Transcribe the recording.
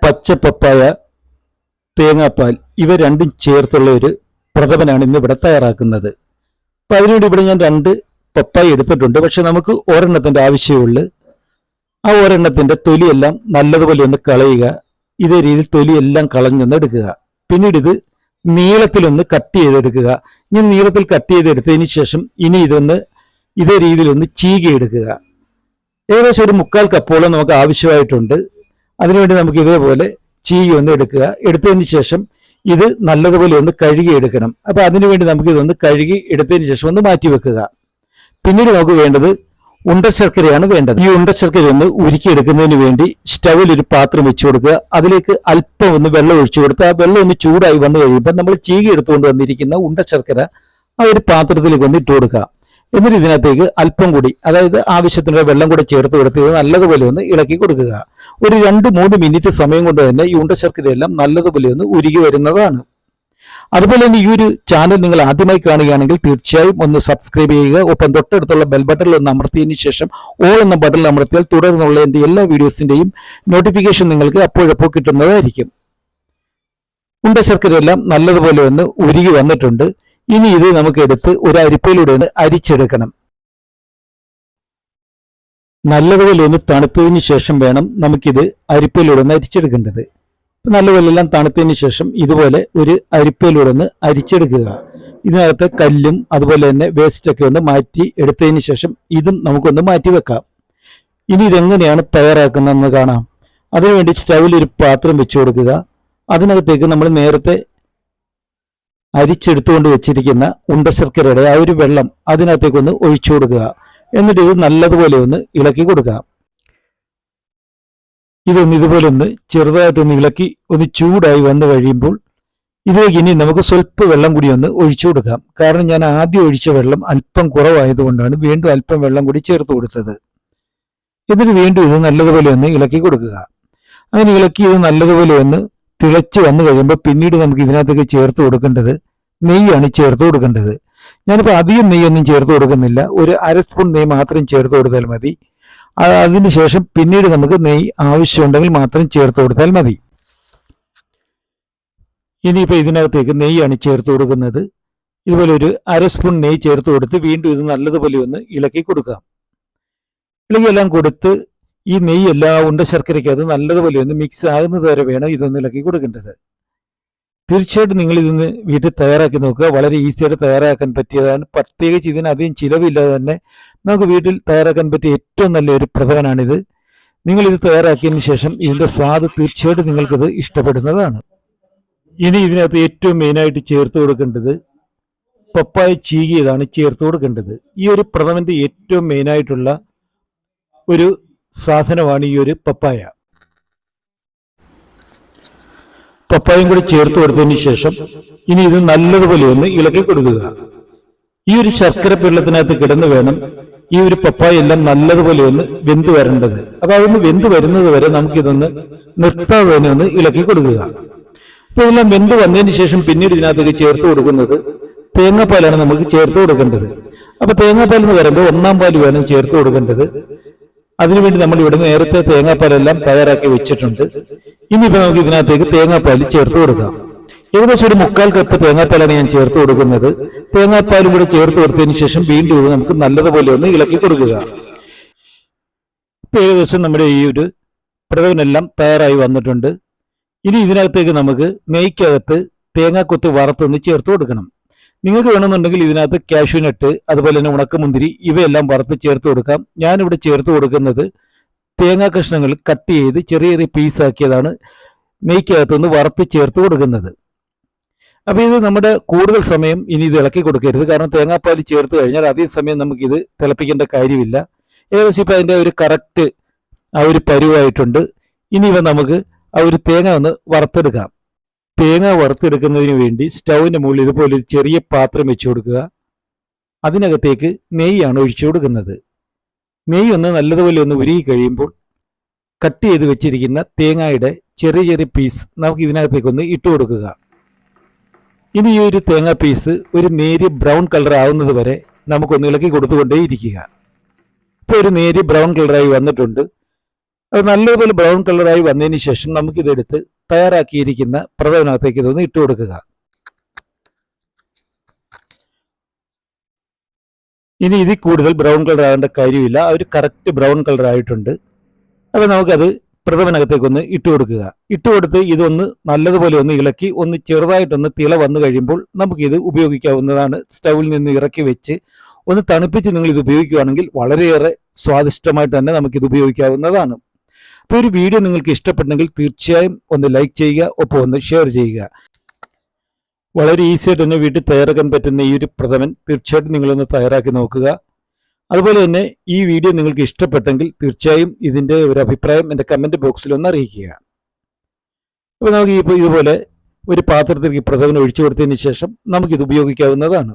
പച്ച പപ്പായ, തേങ്ങാപ്പാൽ ഇവ രണ്ടും ചേർത്തുള്ള ഒരു പ്രഥമനാണ് ഇന്ന് ഇവിടെ തയ്യാറാക്കുന്നത്. അപ്പം അതിനുവേണ്ടി ഇവിടെ ഞാൻ 2 പപ്പായ എടുത്തിട്ടുണ്ട്. പക്ഷെ നമുക്ക് ഒരെണ്ണത്തിൻ്റെ ആവശ്യമുള്ളൂ. ആ ഒരെണ്ണത്തിൻ്റെ തൊലിയെല്ലാം നല്ലതുപോലെ ഒന്ന് കളയുക. ഇതേ രീതിയിൽ തൊലിയെല്ലാം കളഞ്ഞൊന്ന് എടുക്കുക. പിന്നീട് ഇത് നീളത്തിലൊന്ന് കട്ട് ചെയ്തെടുക്കുക. ഇനി നീളത്തിൽ കട്ട് ചെയ്തെടുത്തതിന് ശേഷം ഇനി ഇതേ രീതിയിലൊന്ന് ചീകിയെടുക്കുക. ഏകദേശം ഒരു 1/4 കപ്പോളം നമുക്ക് ആവശ്യമായിട്ടുണ്ട്. അതിനുവേണ്ടി നമുക്ക് ഇതേപോലെ ചീകി ഒന്ന് എടുക്കുക. എടുത്തതിന് ശേഷം ഇത് നല്ലതുപോലെ ഒന്ന് കഴുകിയെടുക്കണം. അപ്പോൾ അതിനുവേണ്ടി നമുക്ക് ഇതൊന്ന് കഴുകി എടുത്തതിന് ശേഷം ഒന്ന് മാറ്റി വെക്കുക. പിന്നീട് നമുക്ക് വേണ്ടത് ഉണ്ടശർക്കരയാണ് വേണ്ടത്. ഈ ഉണ്ടശർക്കര ഒന്ന് ഉരുക്കിയെടുക്കുന്നതിന് വേണ്ടി സ്റ്റൗവിൽ ഒരു പാത്രം വെച്ചു കൊടുക്കുക. അതിലേക്ക് അല്പം ഒന്ന് വെള്ളം ഒഴിച്ചു കൊടുത്ത് ആ വെള്ളം ഒന്ന് ചൂടായി വന്നു കഴിയുമ്പോൾ നമ്മൾ ചീകി എടുത്തുകൊണ്ട് വന്നിരിക്കുന്ന ഉണ്ടശർക്കര ആ ഒരു പാത്രത്തിലേക്ക് ഒന്ന് ഇട്ട് കൊടുക്കുക. എന്നിട്ട് ഇതിനകത്തേക്ക് അല്പം കൂടി, അതായത് ആവശ്യത്തിനുള്ള വെള്ളം കൂടെ ചേർത്ത് കൊടുത്ത് ഇത് നല്ലതുപോലെ ഒന്ന് ഇളക്കി കൊടുക്കുക. ഒരു 2-3 മിനിറ്റ് സമയം കൊണ്ട് തന്നെ ഈ ഉണ്ടശർക്കരയെല്ലാം നല്ലതുപോലെ ഒന്ന് ഉരുകി വരുന്നതാണ്. അതുപോലെ തന്നെ ഈ ഒരു ചാനൽ നിങ്ങൾ ആദ്യമായി കാണുകയാണെങ്കിൽ തീർച്ചയായും ഒന്ന് സബ്സ്ക്രൈബ് ചെയ്യുക. ഒപ്പം തൊട്ടടുത്തുള്ള ബെൽ ബട്ടണിൽ ഒന്ന് അമർത്തിയതിനു ശേഷം ഓൾ എന്ന ബട്ടണിൽ അമർത്തിയാൽ തുടർന്നുള്ള എൻ്റെ എല്ലാ വീഡിയോസിൻ്റെയും നോട്ടിഫിക്കേഷൻ നിങ്ങൾക്ക് അപ്പോഴപ്പോൾ കിട്ടുന്നതായിരിക്കും. ഉണ്ടശർക്കരയെല്ലാം നല്ലതുപോലെ ഒന്ന് ഉരുകി വന്നിട്ടുണ്ട്. ഇനി ഇത് നമുക്ക് എടുത്ത് ഒരു അരിപ്പയിലൂടെ ഒന്ന് അരിച്ചെടുക്കണം. നല്ലതുപോലെ ഒന്ന് തണുത്തതിന് ശേഷം വേണം നമുക്കിത് അരിപ്പയിലൂടെ ഒന്ന് അരിച്ചെടുക്കേണ്ടത്. നല്ലപോലെ എല്ലാം തണുത്തതിന് ശേഷം ഇതുപോലെ ഒരു അരിപ്പയിലൂടെ ഒന്ന് അരിച്ചെടുക്കുക. ഇതിനകത്ത് കല്ലും അതുപോലെ തന്നെ വേസ്റ്റൊക്കെ ഒന്ന് മാറ്റി എടുത്തതിന് ശേഷം ഇതും നമുക്കൊന്ന് മാറ്റി വെക്കാം. ഇനി ഇതെങ്ങനെയാണ് തയ്യാറാക്കുന്നതെന്ന് കാണാം. അതിനുവേണ്ടി സ്റ്റൗവിൽ ഒരു പാത്രം വെച്ചു കൊടുക്കുക. അതിനകത്തേക്ക് നമ്മൾ നേരത്തെ അരിച്ചെടുത്തുകൊണ്ട് വെച്ചിരിക്കുന്ന ഉണ്ടശർക്കരയുടെ ആ ഒരു വെള്ളം അതിനകത്തേക്കൊന്ന് ഒഴിച്ചു കൊടുക്കുക. എന്നിട്ട് ഇത് നല്ലതുപോലെ ഒന്ന് ഇളക്കി കൊടുക്കുക. ഇതൊന്ന് ഇതുപോലെ ഒന്ന് ചെറുതായിട്ടൊന്ന് ഇളക്കി ഒന്ന് ചൂടായി വന്നു കഴിയുമ്പോൾ ഇതിലേക്ക് ഇനി നമുക്ക് സ്വല്പ വെള്ളം കൂടി ഒന്ന് ഒഴിച്ചു കൊടുക്കാം. കാരണം ഞാൻ ആദ്യം ഒഴിച്ച വെള്ളം അല്പം കുറവായതുകൊണ്ടാണ് വീണ്ടും അല്പം വെള്ളം കൂടി ചേർത്ത് കൊടുത്തത്. എന്നിട്ട് വീണ്ടും ഇത് നല്ലതുപോലെ ഒന്ന് ഇളക്കി കൊടുക്കുക. അങ്ങനെ ഇളക്കി ഇത് നല്ലതുപോലെ ഒന്ന് തിളച്ച് വന്നു കഴിയുമ്പോൾ പിന്നീട് നമുക്ക് ഇതിനകത്തേക്ക് ചേർത്ത് കൊടുക്കേണ്ടത് നെയ്യാണ് ചേർത്ത് കൊടുക്കേണ്ടത്. ഞാനിപ്പോൾ അധികം നെയ്യൊന്നും ചേർത്ത് കൊടുക്കുന്നില്ല. ഒരു 1/2 സ്പൂൺ നെയ്യ് മാത്രം ചേർത്ത് കൊടുത്താൽ മതി. അതിനുശേഷം പിന്നീട് നമുക്ക് നെയ്യ് ആവശ്യമുണ്ടെങ്കിൽ മാത്രം ചേർത്ത് കൊടുത്താൽ മതി. ഇനിയിപ്പോൾ ഇതിനകത്തേക്ക് നെയ്യാണ് ചേർത്ത് കൊടുക്കുന്നത്. ഇതുപോലെ ഒരു 1/2 സ്പൂൺ നെയ്യ് ചേർത്ത് കൊടുത്ത് വീണ്ടും ഇത് നല്ലതുപോലെ ഒന്ന് ഇളക്കി കൊടുക്കാം. ഇളക്കിയെല്ലാം കൊടുത്ത് ഈ നെയ്യ് എല്ലാ ഉണ്ടശർക്കരയ്ക്ക് അത് നല്ലതുപോലെ ഒന്ന് മിക്സ് ആകുന്നത് വരെ വേണം ഇതൊന്ന് ഇളക്കി കൊടുക്കേണ്ടത്. തീർച്ചയായിട്ടും നിങ്ങൾ ഇതൊന്ന് വീട്ടിൽ തയ്യാറാക്കി നോക്കുക. വളരെ ഈസിയായിട്ട് തയ്യാറാക്കാൻ പറ്റിയതാണ്. പ്രത്യേകിച്ച് ഇതിന് അധികം ചിലവില്ലാതെ തന്നെ നമുക്ക് വീട്ടിൽ തയ്യാറാക്കാൻ പറ്റിയ ഏറ്റവും നല്ലൊരു പ്രഥമനാണിത്. നിങ്ങളിത് തയ്യാറാക്കിയതിന് ശേഷം ഇതിൻ്റെ സ്വാദ് തീർച്ചയായിട്ടും നിങ്ങൾക്കിത് ഇഷ്ടപ്പെടുന്നതാണ്. ഇനി ഇതിനകത്ത് ഏറ്റവും മെയിനായിട്ട് ചേർത്ത് കൊടുക്കേണ്ടത് പപ്പായ ചീകിയതാണ് ചേർത്ത് കൊടുക്കേണ്ടത്. ഈ ഒരു പ്രഥമൻ്റെ ഏറ്റവും മെയിനായിട്ടുള്ള ഒരു സാധനമാണ് ഈ ഒരു പപ്പായ. പപ്പായയും കൂടി ചേർത്ത് കൊടുത്തതിന് ശേഷം ഇനി ഇത് നല്ലതുപോലെ ഒന്ന് ഇളക്കി കൊടുക്കുക. ഈ ഒരു ശർക്കര വെള്ളത്തിനകത്ത് കിടന്ന് വേണം ഈ ഒരു പപ്പായ എല്ലാം നല്ലതുപോലെ ഒന്ന് വെന്ത് വരേണ്ടത്. അപ്പൊ അതൊന്ന് വെന്ത് വരുന്നത് വരെ നമുക്കിതൊന്ന് നിർത്താതെ തന്നെ ഒന്ന് ഇളക്കി കൊടുക്കുക. അപ്പൊ ഇതെല്ലാം വെന്ത് വന്നതിന് ശേഷം പിന്നീട് ഇതിനകത്തേക്ക് ചേർത്ത് കൊടുക്കുന്നത് തേങ്ങാപ്പാലാണ് നമുക്ക് ചേർത്ത് കൊടുക്കേണ്ടത്. അപ്പൊ തേങ്ങാപ്പാൽ എന്ന് പറയുമ്പോൾ 1-ാം പാല് വേണം ചേർത്ത് കൊടുക്കേണ്ടത്. അതിനുവേണ്ടി നമ്മൾ ഇവിടെ നേരത്തെ തേങ്ങാപ്പാലെല്ലാം തയ്യാറാക്കി വെച്ചിട്ടുണ്ട്. ഇനിയിപ്പോൾ നമുക്ക് ഇതിനകത്തേക്ക് തേങ്ങാപ്പാൽ ചേർത്ത് കൊടുക്കാം. ഏകദേശം ഒരു 1/4 കപ്പ് തേങ്ങാപ്പാലാണ് ഞാൻ ചേർത്ത് കൊടുക്കുന്നത്. തേങ്ങാപ്പാലും കൂടെ ചേർത്ത് കൊടുത്തതിന് ശേഷം വീണ്ടും ഇത് നമുക്ക് നല്ലതുപോലെ ഒന്ന് ഇളക്കി കൊടുക്കുക. ഇപ്പൊ ഏകദേശം നമ്മുടെ ഈ ഒരു പ്രഥമനെല്ലാം തയ്യാറായി വന്നിട്ടുണ്ട്. ഇനി ഇതിനകത്തേക്ക് നമുക്ക് നെയ്ക്കകത്ത് തേങ്ങാക്കൊത്ത് വറുത്തൊന്ന് ചേർത്ത് കൊടുക്കണം. നിങ്ങൾക്ക് വേണമെന്നുണ്ടെങ്കിൽ ഇതിനകത്ത് കാഷ്യൂനട്ട് അതുപോലെ തന്നെ ഉണക്കമുന്തിരി ഇവയെല്ലാം വറുത്ത് ചേർത്ത് കൊടുക്കാം. ഞാനിവിടെ ചേർത്ത് കൊടുക്കുന്നത് തേങ്ങാ കഷ്ണങ്ങൾ കട്ട് ചെയ്ത് ചെറിയ ചെറിയ പീസാക്കിയതാണ് നെയ്ക്കകത്തൊന്ന് വറുത്ത് ചേർത്ത് കൊടുക്കുന്നത്. അപ്പോൾ ഇത് നമ്മുടെ കൂടുതൽ സമയം ഇനി ഇത് ഇളക്കി കൊടുക്കരുത്. കാരണം തേങ്ങാപ്പാൽ ചേർത്ത് കഴിഞ്ഞാൽ അധികം സമയം നമുക്കിത് തിളപ്പിക്കേണ്ട കാര്യമില്ല. ഏകദേശം ഇപ്പം അതിൻ്റെ ഒരു കറക്റ്റ് ആ ഒരു പരുവായിട്ടുണ്ട്. ഇനി ഇവ നമുക്ക് ആ ഒരു തേങ്ങ ഒന്ന് വറുത്തെടുക്കാം. തേങ്ങ വറുത്തെടുക്കുന്നതിന് വേണ്ടി സ്റ്റൗവിൻ്റെ മുകളിൽ ഇതുപോലെ ഒരു ചെറിയ പാത്രം വെച്ച് കൊടുക്കുക. അതിനകത്തേക്ക് നെയ്യാണ് ഒഴിച്ചു കൊടുക്കുന്നത്. നെയ്യ് ഒന്ന് നല്ലതുപോലെ ഒന്ന് ഉരുകി കഴിയുമ്പോൾ കട്ട് ചെയ്ത് വെച്ചിരിക്കുന്ന തേങ്ങയുടെ ചെറിയ ചെറിയ പീസ് നമുക്ക് ഇതിനകത്തേക്കൊന്ന് ഇട്ട് കൊടുക്കുക. ഇനി ഈ ഒരു തേങ്ങാ പീസ് ഒരു നേരിയ ബ്രൗൺ കളർ ആവുന്നത് വരെ നമുക്കൊന്ന് ഇളക്കി കൊടുത്തുകൊണ്ടേ ഇരിക്കുക. ഇപ്പോൾ ഒരു നേരിയ ബ്രൗൺ കളറായി വന്നിട്ടുണ്ട്. അത് നല്ലതുപോലെ ബ്രൗൺ കളറായി വന്നതിന് ശേഷം നമുക്കിതെടുത്ത് തയ്യാറാക്കിയിരിക്കുന്ന പ്രഥമനകത്തേക്ക് ഇതൊന്ന് ഇട്ട് കൊടുക്കുക. ഇനി ഇതിൽ കൂടുതൽ ബ്രൗൺ കളർ ആകേണ്ട കാര്യമില്ല. ഒരു കറക്റ്റ് ബ്രൗൺ കളർ ആയിട്ടുണ്ട്. അപ്പോൾ നമുക്കത് പ്രഥമനകത്തേക്കൊന്ന് ഇട്ട് കൊടുക്കുക. ഇട്ട് കൊടുത്ത് ഇതൊന്ന് നല്ലതുപോലെ ഒന്ന് ഇളക്കി ഒന്ന് ചെറുതായിട്ടൊന്ന് തിള വന്നു കഴിയുമ്പോൾ നമുക്കിത് ഉപയോഗിക്കാവുന്നതാണ്. സ്റ്റൗവിൽ നിന്ന് ഇറക്കി വെച്ച് ഒന്ന് തണുപ്പിച്ച് നിങ്ങൾ ഇത് ഉപയോഗിക്കുകയാണെങ്കിൽ വളരെയേറെ സ്വാദിഷ്ടമായിട്ട് തന്നെ നമുക്കിത് ഉപയോഗിക്കാവുന്നതാണ്. അപ്പോൾ ഒരു വീഡിയോ നിങ്ങൾക്ക് ഇഷ്ടപ്പെട്ടെങ്കിൽ തീർച്ചയായും ഒന്ന് ലൈക്ക് ചെയ്യുക, ഒപ്പം ഒന്ന് ഷെയർ ചെയ്യുക. വളരെ ഈസി ആയിട്ട് തന്നെ വീട്ടിൽ തയ്യാറാക്കാൻ പറ്റുന്ന ഈ ഒരു പ്രഥമൻ തീർച്ചയായിട്ടും നിങ്ങളൊന്ന് തയ്യാറാക്കി നോക്കുക. അതുപോലെ തന്നെ ഈ വീഡിയോ നിങ്ങൾക്ക് ഇഷ്ടപ്പെട്ടെങ്കിൽ തീർച്ചയായും ഇതിൻ്റെ ഒരു അഭിപ്രായം എൻ്റെ കമൻറ്റ് ബോക്സിൽ ഒന്ന് അറിയിക്കുക. അപ്പോൾ നമുക്ക് ഇപ്പോൾ ഇതുപോലെ ഒരു പാത്രത്തിലേക്ക് പ്രഥമൻ ഒഴിച്ചു കൊടുത്തതിന് ശേഷം നമുക്കിത് ഉപയോഗിക്കാവുന്നതാണ്.